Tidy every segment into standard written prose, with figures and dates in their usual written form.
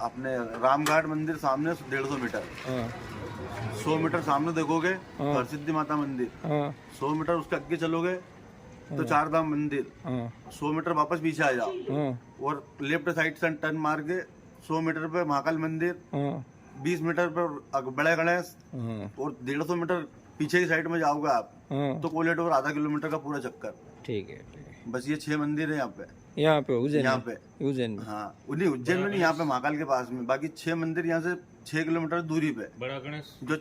अपने रामघाट मंदिर सामने 150 मीटर, 100 मीटर सामने देखोगे हरसिद्धि माता मंदिर, 100 मीटर उसके आगे चलोगे तो चार धाम मंदिर, 100 मीटर वापस पीछे आ जाओ और लेफ्ट साइड से टर्न मार के 100 मीटर पे महाकाल मंदिर, 20 मीटर पर बड़े गणेश और 150 मीटर पीछे की साइड में जाओगे आप तो कोलेटोर आधा किलोमीटर का पूरा चक्कर। ठीक है। बस ये 6 मंदिर है यहाँ पे उज्जैन, यहाँ पे उज्जैन में। हाँ उन्हीं उज्जैन में नहीं, यहाँ पे महाकाल के पास में। बाकी 6 मंदिर यहाँ से 6 किलोमीटर दूरी पे। बड़ा गणेश जो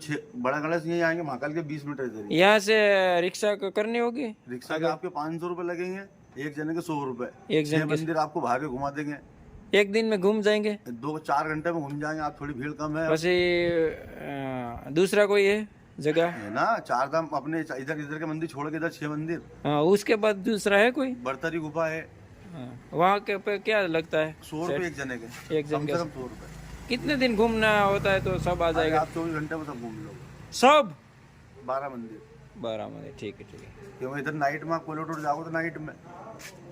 बड़ा गणेश यहीं आएंगे, महाकाल के 20 मीटर इधर। यहाँ से रिक्शा करनी होगी? रिक्शा के आपके 500 रुपए लगेंगे, एक जने के 100 रुपए। एक जन 6 मंदिर आपको भाग के घुमा देंगे, एक दिन में घूम जाएंगे, 2-4 घंटे में घूम जाएंगे आप। थोड़ी भीड़ कम है। પછી दूसरा कोई है जगह है ना, 4 धाम अपने इधर इधर के मंदिर छोड़ के इधर 6 मंदिर। हाँ, उसके बाद दूसरा है कोई? बरतरी गुफा है। वहाँ के पे क्या लगता है? 100 रुपए एक जने के, एक जन कम के से कम 100 रुपए। कितने दिन घूमना होता है तो सब आ जाएगा? आप 24 घंटे में सब घूम लोगे सब 12 मंदिर। 12 में? ठीक है, ठीक है। क्योंकि इधर नाइट में आप कोलेटोर जाओगे तो नाइट में,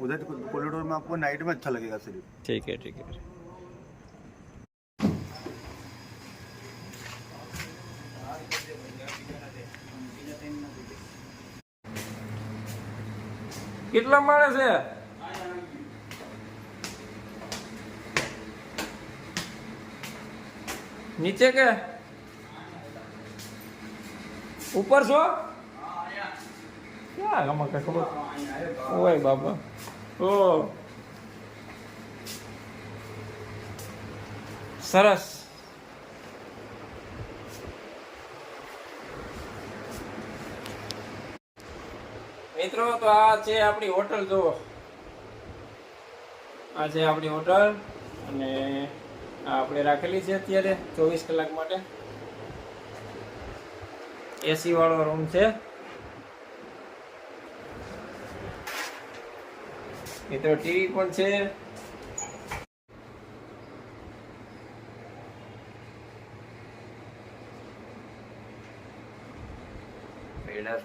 उधर कोलेटोर में आपको नाइट में अच्छा लगेगा सिर्फ। ठीक है, ठीक है। કેટલા માણસ છે? નીચે કે ઉપર છો? ક્યાં આમાં કઈ ખબર? ઓય બાબા, ઓ સરસ. મિત્રો તો આ છે આપણી હોટલ. જુઓ, આ છે આપણી હોટલ અને આ આપણે રાખેલી છે અત્યારે 24 કલાક માટે. એસી વાળો રૂમ છે મિત્રો. ટીવી પણ છે.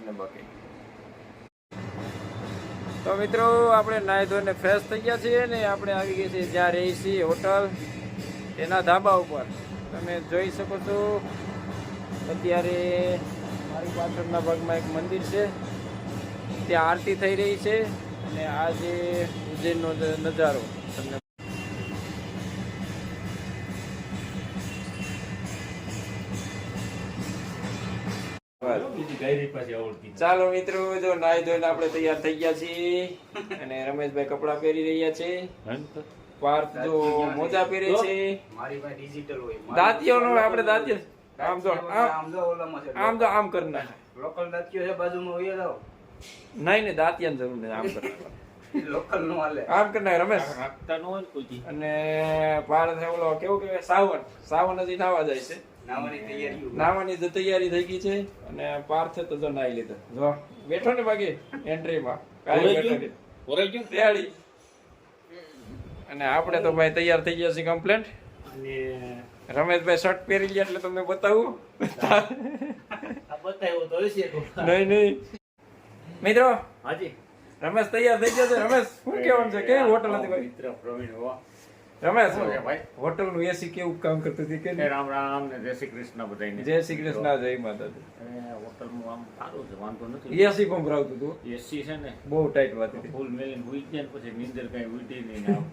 ને બાકી તો મિત્રો આપણે નાહી ધોઈને ફ્રેશ થઈ ગયા છીએ ને આપણે આવી ગયા છીએ જ્યાં રહી છીએ હોટલ, એના ધાબા ઉપર. તમે જોઈ શકો છો અત્યારે મારી પાછળના ભાગમાં એક મંદિર છે, ત્યાં આરતી થઈ રહી છે અને આ જે ઉજ્જૈનનો નજારો તમને. ચાલો મિત્રો, જો નાઈ ધોઈને આપણે તૈયાર થઈ ગયા છીએ અને રમેશભાઈ કપડા પહેરી રહ્યા છે. પાર્થ જો મોજા પહેરે છે. મારી પાસે ડિજિટલ હોય. દાંતિયોનો આપણે દાંતિયો આમ જો આમ તો આમ કરી નાખે. લોકલ દાંતિયો છે બાજુમાં હોય જાવ. નહીં ને દાંતિયાની જરૂર નહીં, આમ કરી લોકલ નો હાલે. આમ કરી નાખે રમેશ. અને પાર્થ ઓલો કેવું કે સાવન હજી નાવા જાય છે. નાવાની તૈયારી થઈ ગઈ છે અને પાર્થ તો જો નાઈ લીધો. જો બેઠો ને બાકી એન્ટ્રીમાં તૈયારી. અને આપણે તો ભાઈ તૈયાર થઈ ગયા છીએ કમ્પ્લેન્ટ. અને રમેશભાઈ શર્ટ પહેરી ગયા એટલે તમને બતાવું. નહીં મિત્રો, હાજી રમેશ તૈયાર થઈ ગયા છે. રમેશ શું કહેવાનું છે? કેવી હોટલ હતી ભાઈ? મિત્ર પ્રવીણ હોવા. રમેશ હોટલ નું એસી કેવું કામ કરતું હતી કે? રામ રામ ને જય શ્રી કૃષ્ણ બધાને. જય શ્રી કૃષ્ણ, જય માતાજી. હોટલ નું આમ સારું છે, વાંધો નથી. એસી પણ ભરાવતું હતું. એસી છે ને બહુ ટાઈટ વાત હતી. ફૂલ મેલીને હુઈ ગયા ને પછી નીંદર કઈ ઉઠી નહીં.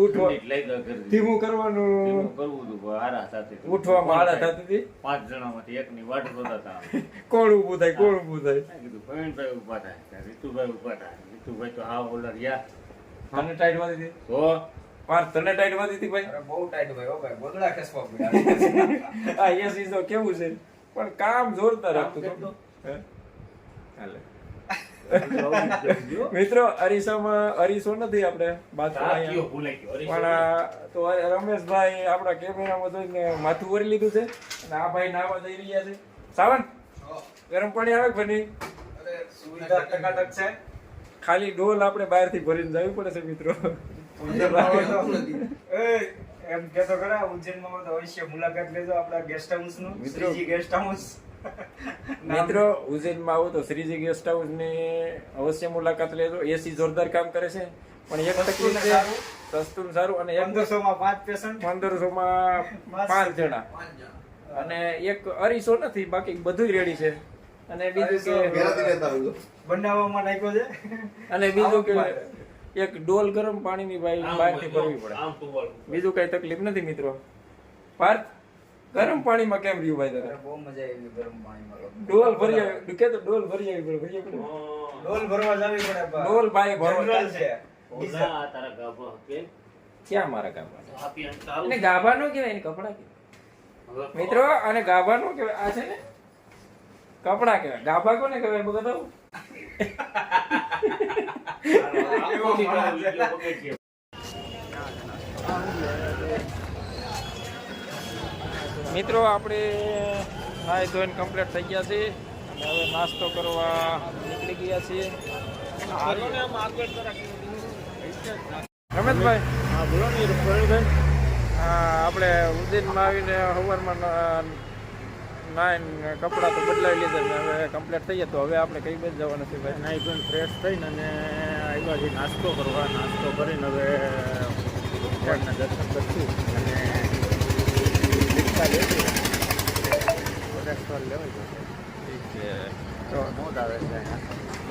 ઉઠવા લાગ્યા કરી ધીમું કરવાનું કરવું હતું હારા સાથે. ઉઠવામાં હાડા થતી હતી. 5 જણામાંથી એકની વાટ જોતા હતા. કોણ ઊભું થાય, કોણ ઊભું થાય? કીધું પ્રવીણભાઈ ઉભા થાય, રીતુભાઈ ઉભા થાય. રીતુભાઈ તો હા ઓલર યાર. તને ટાઈટ વાતી હતી? તો પાર્થ તને ટાઈટ વાતી હતી ભાઈ? બહુ ટાઈટ ભાઈ. ઓ ભાઈ ગોદડા ખેસવા પડ્યા. આ એસી તો કેવું છે પણ કામ જોરદાર રાખતું હતું. હાલે મિત્રો, અરીસો નથી આપણે પણ તો રમેશભાઈ આપણા કેમેરામાં જોઈને માથું ઓરી લીધું છે અને આ ભાઈ નાવા જઈ રહ્યા છે. સાવન ગરમ પાણી આવે કે બની? સુવિધા ટકાટક છે. ખાલી ડોલ આપણે બહારથી ભરીને જવી પડે છે મિત્રો. એમ કેતો ખરા ઉજ્જૈનમાં તો અવશ્ય મુલાકાત લેજો આપણા ગેસ્ટ હાઉસ નું. શ્રીજી ગેસ્ટ હાઉસ મિત્રો ઉજ્જૈનમાં આવો તો શ્રીજી ગેસ્ટ હાઉસ ની અવશ્ય મુલાકાત લેજો. એસી જોરદાર કામ કરે છે, પણ એક તકલીફ છે, સસ્તું ને સારું, અને 1500 માં 5 પેશન્ટ, 1500 માં 5 જણા, અને એક અરીસો નથી, બાકી બધું રેડી છે. અને બીજું કે બનાવવામાં નાખ્યો છે. અને બીજું કે એક ડોલ ગરમ પાણીની બહારથી ભરવી પડે. બીજું કઈ તકલીફ નથી મિત્રો. પાર્થ ગરમ પાણીમાં કેમ રહ્યું ભાઈ તારે? બહુ મજા આવી ગરમ પાણીમાં. ડોલ ભરી આવી કે તો ડોલ ભરી આવી પડે. ડોલ ભરવા જાવી પડે બા. ડોલ બાય ભરવા જનરલ છે. ઓલા તારા ગાભા કે ક્યાં મારા ગાભા? આપી એમ તારું અને ગાભા નો કહેવાય ને કપડા કહેવાય મિત્રો. અને ગાભા નો કહેવાય, આ છે ને કપડા કહેવાય. ગાભા કોને કહેવાય બતાવું? મિત્રો આપણે નાઈ ધોઈને કમ્પ્લીટ થઈ ગયા છે, અને હવે નાસ્તો કરવા નીકળી ગયા છીએ. રમેશભાઈ, હા બોલો ને પ્રવીણભાઈ. આપણે ઉજ્જૈનમાં આવીને સવારમાં નાઈને કપડાં તો બદલાવી લીધા ને હવે કમ્પ્લીટ થઈ ગયા. તો હવે આપણે કઈ બાજુ જવાના છે ભાઈ? નાઈ ધોઈને ફ્રેશ થઈને અને આવ્યા છીએ નાસ્તો કરવા. નાસ્તો કરીને હવે ભગવાનના દર્શન કરશું અને રિક્ષા લેશું. લેવાય જશે. ઠીક છે. તો મોજ આવે છે અહીંયા.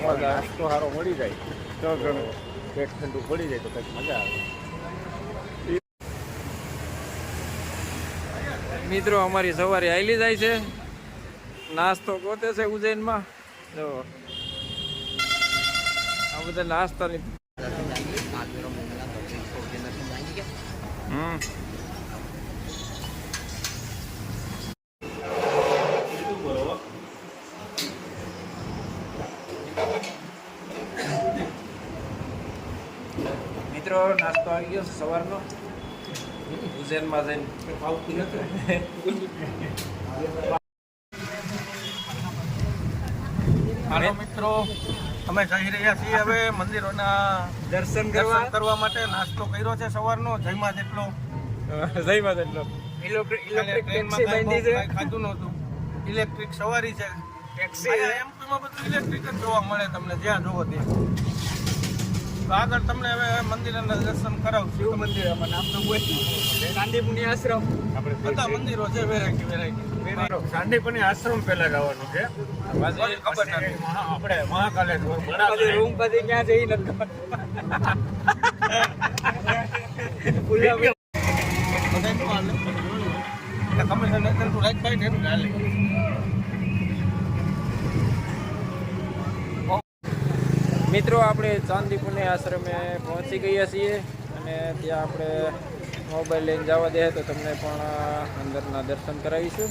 મોજ આવે. નાસ્તો સારો મળી જાય તો ઘણું પેટ ઠંડુ પડી જાય તો કંઈક મજા આવે. મિત્રો અમારી સવારે આયલી જાય છે, નાસ્તો ગોતે છે ઉજ્જૈનમાં. જો આ બધા નાસ્તાની મિત્રો નાસ્તો આવી ગયો સવારનો ઉજ્જૈનમાં જઈને. હાલો મિત્રો, અમે જઈ રહ્યા છીએ હવે મંદિરોના દર્શન દર્શન કરવા માટે. નાસ્તો કર્યો છે સવારનો, જયમાં જેટલો. જય માતા. કાંઈ ખાધું નહોતું. ઇલેક્ટ્રિક સવારી છે. એમપીમાં બધું ઇલેક્ટ્રિક જ જોવા મળે તમને, જ્યાં જોવો ત્યાં. તો આગળ તમને હવે મંદિરના દર્શન કરાવું. શિવ મંદિર નામ તો શાંતિપુની આશ્રમ. બધા મંદિરો છે, વેરાયટી. શાંતિપુની આશ્રમ પહેલા જવાનું છે. ખબર નથી. આપણે મહાકાલેશ્વર રૂમ પછી ક્યાં જઈ નથી મિત્રો. આપણે ચાંદીપુને આશ્રમે પહોંચી ગયા છીએ, અને ત્યાં આપણે મોબાઈલ લઈને જવા દે તો તમને પણ અંદરના દર્શન કરાવીશું.